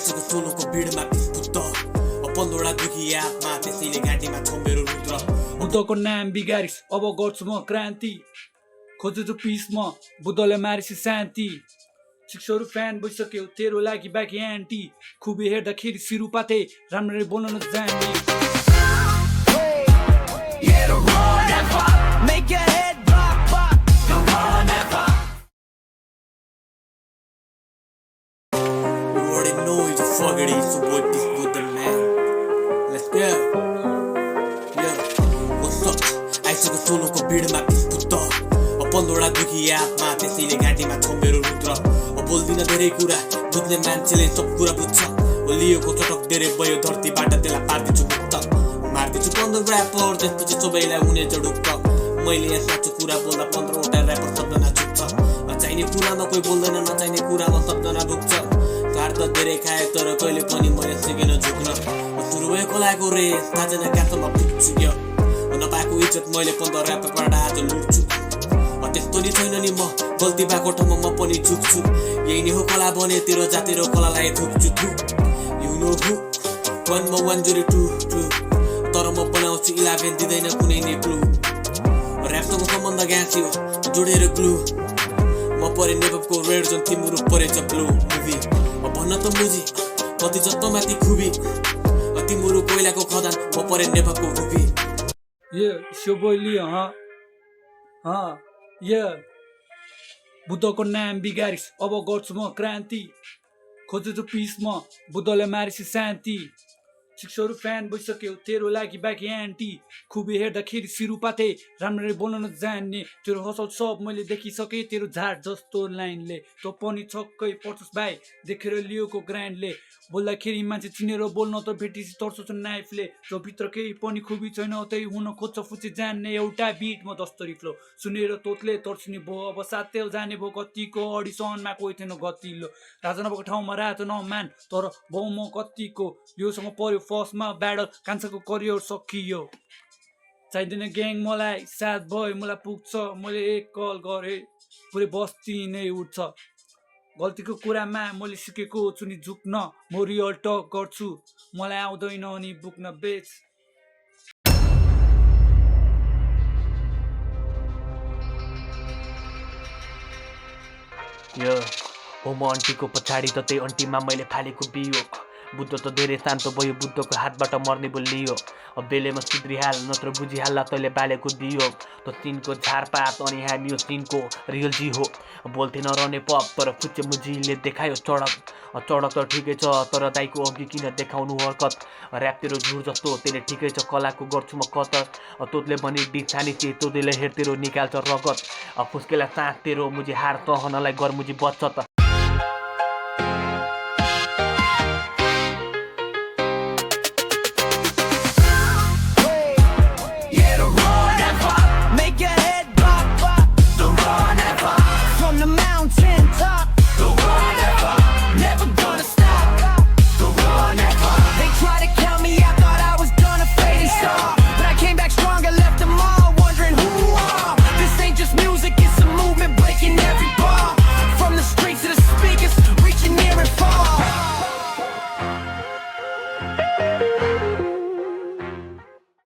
आइसक्यो सोलोको भिडमा बिस्कुट 15वटा दुखी आत्मा त्यसैले घाँटीमा छ मेरो रुद्र बुद्धको नाम बिगारिस अब गर्छु म क्रान्ति खोजेछु पिस म बुद्धले मारिस शान्ति शिक्षहरू फ्यान भइसक्यो तेरो लागि बाँकी एन्टी खुबी हेर्दाखेरि सिरुपाते राम्ररी बोल्न नजान्ने Make your head drop, pop. You already know you fucking it, so what this with the man. Let's go. Yeah, what's up? आइसक्यो सोलोको भिडमा बिस्कुट 15वटा दुखी आत्मा त्यसैले घाँटीमा छ मेरो रुद्र बोल्दिन धेरै कुरा बुझ्ने मान्छेले सब कुरा बुझ्छ लिएको चटक धेरै भयो धरतीबाट त्यसलाई पार्दिन्छु मुक्त मार्दिन्छु 15 ऱ्यापर त्यसपछि सबैलाई हुने ढुक्क मैले यहाँ साँचो कुरा बोल्दा 15वटा ऱ्यापर शब्द नचुक्छ चाहिने कुरामा कोही बोल्दैन नचाहिने कुरामा शब्द नभुक्छ कार त धेरै खाए तर कहिले पनि मैले सिकेन झुक्न सुरु भयो कोलाको रेस थाहा छैन कहाँसम्म पुग्छु यो नपाएको इज्जत मैले 15 ऱ्यापरबाट आज लुट्छु त्यस्तो नि छैन नि म गल्ती भएको ठाउँमा म पनि झुक्छु यही नै हो कला बने तेरो जातेरो कलालाई थुक्छु थु यु नो हु 1 तर म बनाउँछु 11 दिँदैन कुनै नै क्लु ऱ्यापसँग सम्बन्ध गाँसियो जोडेर ग्लु म परे नेपको रेड जोन तिम्रो परेछ ब्लु मुभी भन्न त मुजी कति जस्तो माथि खुबी तिम्रो कोइलाको खदान म परे नेपको रुबी ये सोबोली ये बुद्धको नाम बिगारिस अब गर्छु म क्रान्ति खोजेछु पिस म बुद्धले मारिस शान्ति शिक्षहरू फ्यान भइसक्यो तेरो लागि बाँकी एन्टी खुबी हेर्दाखेरि सिरुपाते राम्ररी बोल्न नजान्ने तेरो हसल सब मैले देखिसकेँ तेरो झाड जस्तो लाइनले तँ पनि छक्कै पर्छस् भाइ देखेर लिएको ग्रान्डले बोल्दाखेरि मान्छे चिनेर बोल्न त भेटिस तर्छ नाइफले जो भित्र केही पनि खुबी छैन त्यही हुन खोज्छ फुची जान्ने एउटा बिटमा दस्तरी फ्लो सुनेर तोतले तर्सिने भयो अब साथै जाने भयो कतिको अडिसनमा कोही थिएन गतिलो राजा नभएको ठाउँमा राजा नमान तर बहु म कतिको योसँग पर्यो फर्स्टमा ब्याडल कान्छाको करियर सकियो चाहिँदैन ग्याङ मलाई साथ भयो मलाई पुग्छ मैले एक कल गरेँ पुरै बस्ती नै उठ्छ गल्तीको कुरामा मैले सिकेको छु नि झुक्न म रियल टक गर्छु मलाई आउँदैन नि बुक्न बेच यो हो म अन्टीको पछाडि त त्यही अन्टीमा मैले फालेको बियो बुद्ध त धेरै शान्त भयो बुद्धको हातबाट मर्ने बोलियो अब बेलेमा सुध्रिहाल नत्र बुझिहाल्ला तैँले बालेको दियो त सिनको झारपात अनि हामी यो सिनको रियल जी हो बोल्थे नरहने पप तर फुच्चे मुजीले देखायो चडक त ठिकै छ तर दाइको अघि किन देखाउनु हरकत ऱ्याप तेरो झुर जस्तो त्यसले ठिकै छ कलाको गर्छु म कतर तोतले पनि डिस छानिचे तोदेले हेर तेरो निकाल्छ रगत फुस्केला सास तेरो मुजी हार सहनलाई गर मुजी बच्छ त